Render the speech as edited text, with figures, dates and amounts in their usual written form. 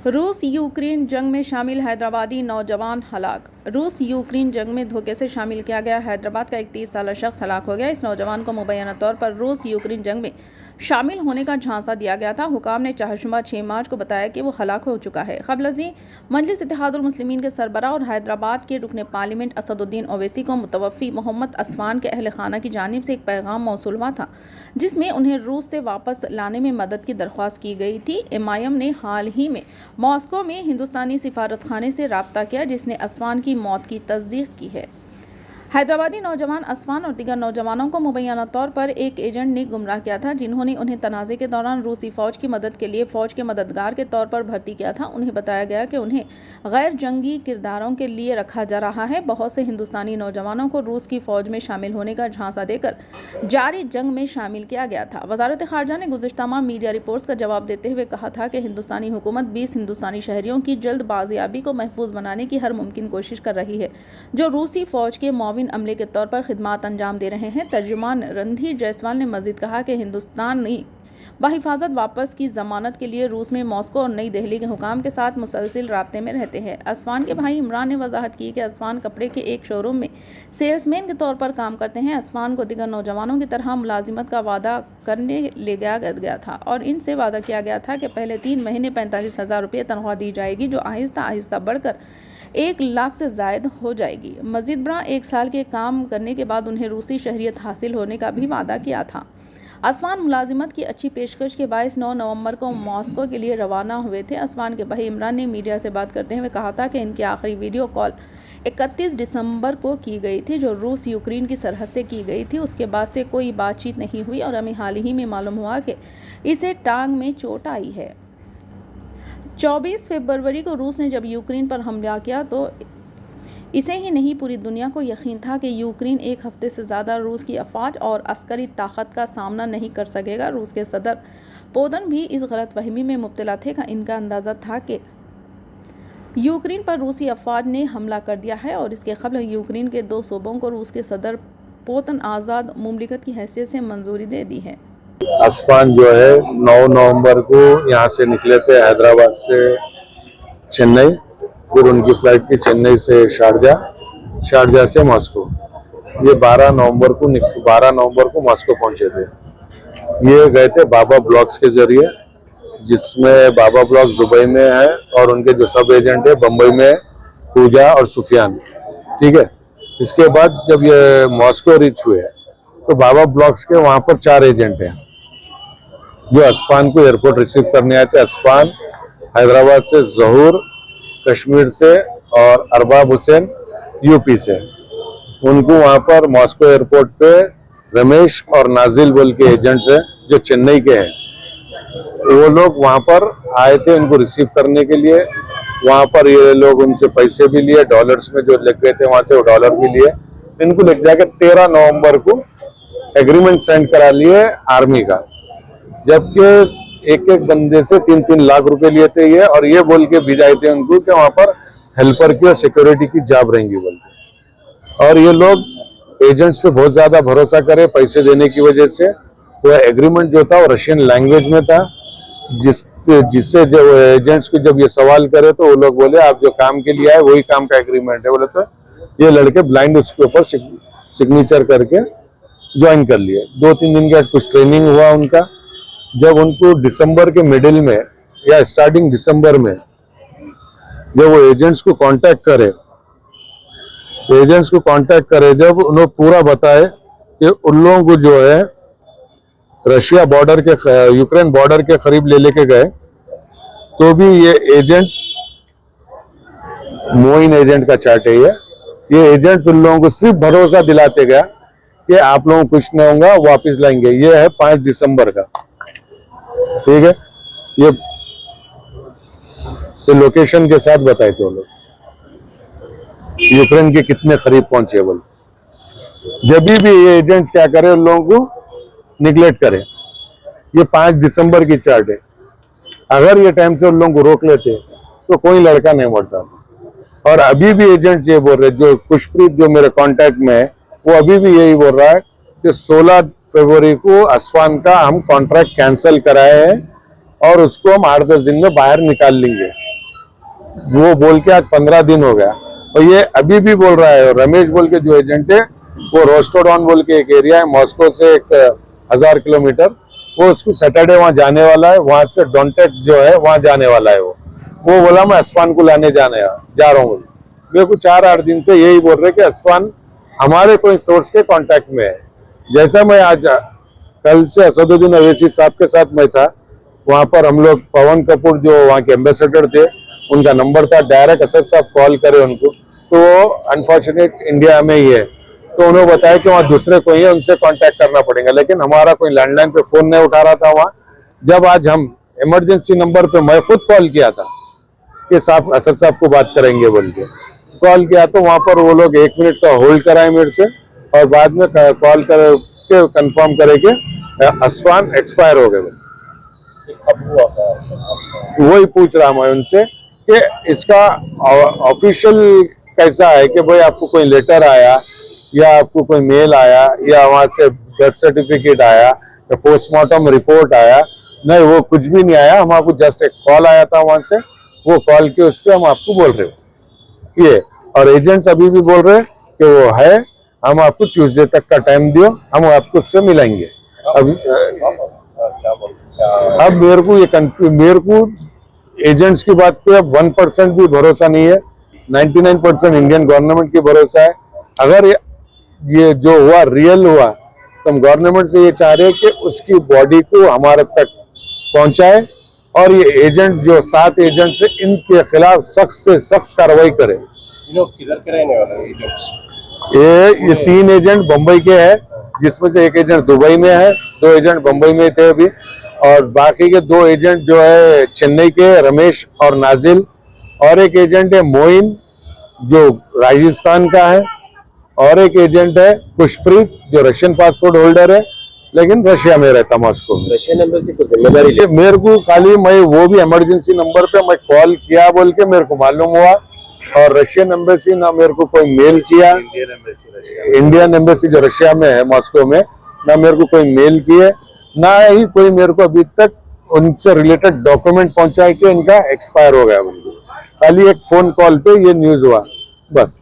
रूस यूक्रेन जंग में शामिल हैदराबादी नौजवान हलाक। रूस यूक्रेन जंग में धोखे से शामिल किया गया हैदराबाद का 31 साल शख्स हलाक हो गया। इस नौजवान को मुबैना तौर पर रूस यूक्रेन जंग में शामिल होने का झांसा दिया गया था। हुकाम ने चाहशुमा 6 मार्च को बताया कि वो हलाक हो चुका है। क़ब्ल मजलिस इत्तेहादुल मुस्लिमीन के सरबराह और हैदराबाद के रुकन पार्लियामेंट असदुद्दीन ओवैसी को मुतवफ़ी मोहम्मद असफान के अहल खाना की जानिब से एक पैगाम मौसूल हुआ था, जिसमें उन्हें रूस से वापस लाने में मदद की दरख्वास्त की गई थी। एमआईएम ने हाल ही में मॉस्को में हिंदुस्तानी सिफारतखाने से राब्ता किया, जिसने असफान की मौत की तस्दीक की है। हैदराबादी नौजवान असफान और दीगर नौजवानों को मुबैना तौर पर एक एजेंट ने गुमराह किया था, जिन्होंने उन्हें तनाज़े के दौरान रूसी फ़ौज की मदद के लिए फ़ौज के मददगार के तौर पर भर्ती किया था। उन्हें बताया गया कि उन्हें गैर जंगी किरदारों के लिए रखा जा रहा है। बहुत से हिंदुस्तानी नौजवानों को रूस की फ़ौज में शामिल होने का झांसा देकर जारी जंग में शामिल किया गया था। वज़ारत ख़ारजा ने गुज़िश्ता माह मीडिया रिपोर्ट्स का जवाब देते हुए कहा था कि हिंदुस्तानी हुकूमत 20 हिंदुस्तानी शहरियों की जल्द बाजियाबी को महफूज बनाने की हर मुमकिन कोशिश कर रही है, जो रूसी फ़ौज के मुआविन अमले के तौर पर खिदमात अंजाम दे रहे हैं। तर्जुमान रणधीर जायसवाल ने मजीद कहा कि हिंदुस्तानी बाहिफाजत वापस की जमानत के लिए रूस में मॉस्को और नई दिल्ली के हुकाम के साथ मुसलसिल राब्ते में रहते हैं। असफान के भाई इमरान ने वजाहत की कि असफान कपड़े के एक शोरूम में सेल्समैन के तौर पर काम करते हैं। असफान को दीगर नौजवानों की तरह मुलाजिमत का वादा करने ले गया था और इनसे वादा किया गया था कि पहले 3 महीने 45,000 रुपये तनख्वाह दी जाएगी, जो आहिस्ता आहिस्ता बढ़कर 1 लाख से ज़ायद हो जाएगी। मज़ीद बरा 1 साल के काम करने के बाद उन्हें रूसी शहरियत हासिल होने का भी वादा किया था। असफान मुलाजिमत की अच्छी पेशकश के बायस 9 नवंबर को मॉस्को के लिए रवाना हुए थे। असफान के भाई इमरान ने मीडिया से बात करते हुए कहा था कि इनकी आखिरी वीडियो कॉल 31 दिसंबर को की गई थी, जो रूस यूक्रेन की सरहद से की गई थी। उसके बाद से कोई बातचीत नहीं हुई और हमें हाल ही में मालूम हुआ कि इसे टांग में चोट आई है। 24 फरवरी को रूस ने जब यूक्रेन पर हमला किया तो इसे ही नहीं पूरी दुनिया को यकीन था कि यूक्रेन 1 हफ्ते से ज़्यादा रूस की अफवाज और अस्करी ताकत का सामना नहीं कर सकेगा। रूस के सदर पुतिन भी इस गलतफहमी में मुब्तला थे कि इनका अंदाज़ा था कि यूक्रेन पर रूसी अफवाज ने हमला कर दिया है और इसके क़ब्ल यूक्रेन के 2 सूबों को रूस के सदर पुतिन आज़ाद मुमलिकत की हैसियत से मंजूरी दे दी है। असफान जो है 9 नवंबर को यहाँ से निकले थे हैदराबाद से चेन्नई, फिर उनकी फ्लाइट थी चेन्नई से शारजा से मॉस्को। ये 12 नवंबर को मॉस्को पहुंचे थे। ये गए थे बाबा ब्लॉक्स के जरिए, जिसमें बाबा ब्लॉक्स दुबई में है और उनके जो सब एजेंट है बम्बई में पूजा और सुफियान, ठीक है। इसके बाद जब ये मॉस्को रीच हुए तो बाबा ब्लॉक्स के वहाँ पर 4 एजेंट हैं जो असफान को एयरपोर्ट रिसीव करने आए थे। असफान हैदराबाद से, जहूर कश्मीर से और अरबाब हुसैन यूपी से। उनको वहाँ पर मॉस्को एयरपोर्ट पे रमेश और नाजिल बोल के एजेंट्स हैं जो चेन्नई के हैं, वो लोग वहाँ पर आए थे उनको रिसीव करने के लिए। वहाँ पर ये लोग उनसे पैसे भी लिए, डॉलर्स में जो लेके गए थे वहाँ से वो डॉलर भी लिए। इनको लेके जाकर 13 नवंबर को एग्रीमेंट साइन करा लिए आर्मी का, जबकि एक बंदे से 3-3 लाख रुपए लिए थे ये, और ये बोल के भिजाए थे उनको कि वहां पर हेल्पर की और सिक्योरिटी की जॉब रहेंगी बोल के। और ये लोग एजेंट्स पे बहुत ज्यादा भरोसा करे पैसे देने की वजह से। वो एग्रीमेंट जो था वो रशियन लैंग्वेज में था, जिससे जो एजेंट्स को जब ये सवाल करे तो वो लोग बोले आप जो काम के लिए आए वही काम का एग्रीमेंट है बोले। तो ये लड़के ब्लाइंड उसके ऊपर सिग्नेचर करके ज्वाइन कर लिए। 2-3 दिन का कुछ ट्रेनिंग हुआ उनका। जब उनको दिसंबर के मिडिल में या स्टार्टिंग दिसंबर में जब वो एजेंट्स को कांटेक्ट करे, जब उन्होंने पूरा बताए कि उन लोगों को जो है रशिया बॉर्डर के, यूक्रेन बॉर्डर के करीब ले लेके गए, तो भी ये एजेंट्स मोइन एजेंट का चार्ट है ये एजेंट्स उन लोगों को सिर्फ भरोसा दिलाते गया कि आप लोगों को कुछ नहीं होगा, वापस लाएंगे। ये है 5 दिसंबर का, ठीक है। ये लोकेशन के साथ बताए थे वो लोग यूक्रेन के कितने करीब पहुंचे बोल। जब भी ये एजेंट्स क्या करे उन लोगों को निगलेक्ट करे। ये 5 दिसंबर की चार्ट है। अगर ये टाइम से उन लोगों को रोक लेते तो कोई लड़का नहीं मरता था। और अभी भी एजेंट्स ये बोल रहे, जो खुशप्रीत जो मेरे कांटेक्ट में है, वो अभी भी यही बोल रहा है कि 16 फरवरी को असफान का हम कॉन्ट्रैक्ट कैंसिल कराए हैं और उसको हम 8-10 दिन में बाहर निकाल लेंगे। वो बोल के आज 15 दिन हो गया, और ये अभी भी बोल रहा है। और रमेश बोल के जो एजेंट है, वो रोस्टोडॉन बोल के एक एरिया है मॉस्को से 1000 किलोमीटर, वो उसको सैटरडे वहां जाने वाला है। वहां से डॉन्टेक्स जो है वहां जाने वाला है। वो बोला मैं असफान को लाने जा रहा हूँ। मेरे को 4-8 दिन से यही बोल रहे कि असफान हमारे कोई सोर्स के कांटेक्ट में है। जैसा मैं आज कल से असदुद्दीन अवैसी साहब के साथ मैं था वहां पर, हम लोग पवन कपूर जो वहाँ के एम्बेसडर थे, उनका नंबर था, डायरेक्ट असद साहब कॉल करे उनको, तो वो अनफॉर्चुनेट इंडिया में ही है, तो उन्होंने बताया कि वहाँ दूसरे कोई है, उनसे कांटेक्ट करना पड़ेगा। लेकिन हमारा कोई लैंडलाइन पे फोन नहीं उठा रहा था वहाँ। जब आज हम इमरजेंसी नंबर पे मैं खुद कॉल किया था कि साहब असद साहब को बात करेंगे बोल के कॉल किया, तो वहां पर वो लोग 1 मिनट का होल्ड कराए मेरे से, और बाद में कॉल करके कंफर्म करे कि असफान एक्सपायर हो गए। वही पूछ रहा मैं उनसे कि इसका ऑफिशियल कैसा है, कि भाई आपको कोई लेटर आया या आपको कोई मेल आया या वहां से बर्थ सर्टिफिकेट आया या पोस्टमार्टम रिपोर्ट आया? नहीं, वो कुछ भी नहीं आया। हम आपको जस्ट एक कॉल आया था वहां से, वो कॉल के उस पर हम आपको बोल रहे हो ये। और एजेंट्स अभी भी बोल रहे कि वो है, हम आपको ट्यूसडे तक का टाइम दियो, हम आपको उससे मिलेंगे। अब मेरे को एजेंट्स की बात पे अब 1% भी भरोसा नहीं है। 99% इंडियन गवर्नमेंट की भरोसा है। अगर ये जो हुआ रियल हुआ, तो हम गवर्नमेंट से ये चाह रहे हैं कि उसकी बॉडी को हमारे तक पहुंचाए, और ये एजेंट जो 7 एजेंट्स है, इनके खिलाफ सख्त से सख्त कार्रवाई करे। किधर के रहने वाले एजेंट्स? ये 3 एजेंट बम्बई के हैं, जिसमें से एक एजेंट दुबई में है, 2 एजेंट बम्बई में थे अभी, और बाकी के 2 एजेंट जो है चेन्नई के, रमेश और नाजिल, और एक एजेंट है मोइन जो राजस्थान का है, और एक एजेंट है खुशप्रीत जो रशियन पासपोर्ट होल्डर है, लेकिन रशिया में रहता, मॉस्को में। रशियन एम्बेसी को जिम्मेदारी मेरे को खाली मैं वो भी इमरजेंसी नंबर पे मैं कॉल किया बोल के मेरे को मालूम हुआ, और रशियन एम्बेसी ना मेरे को कोई मेल किया, इंडियन एम्बेसी जो रशिया में है मॉस्को में, ना मेरे को कोई मेल किए, ना ही कोई मेरे को अभी तक उनसे रिलेटेड डॉक्यूमेंट पहुंचाए कि इनका एक्सपायर हो गया। खाली एक फोन कॉल पे ये न्यूज हुआ बस।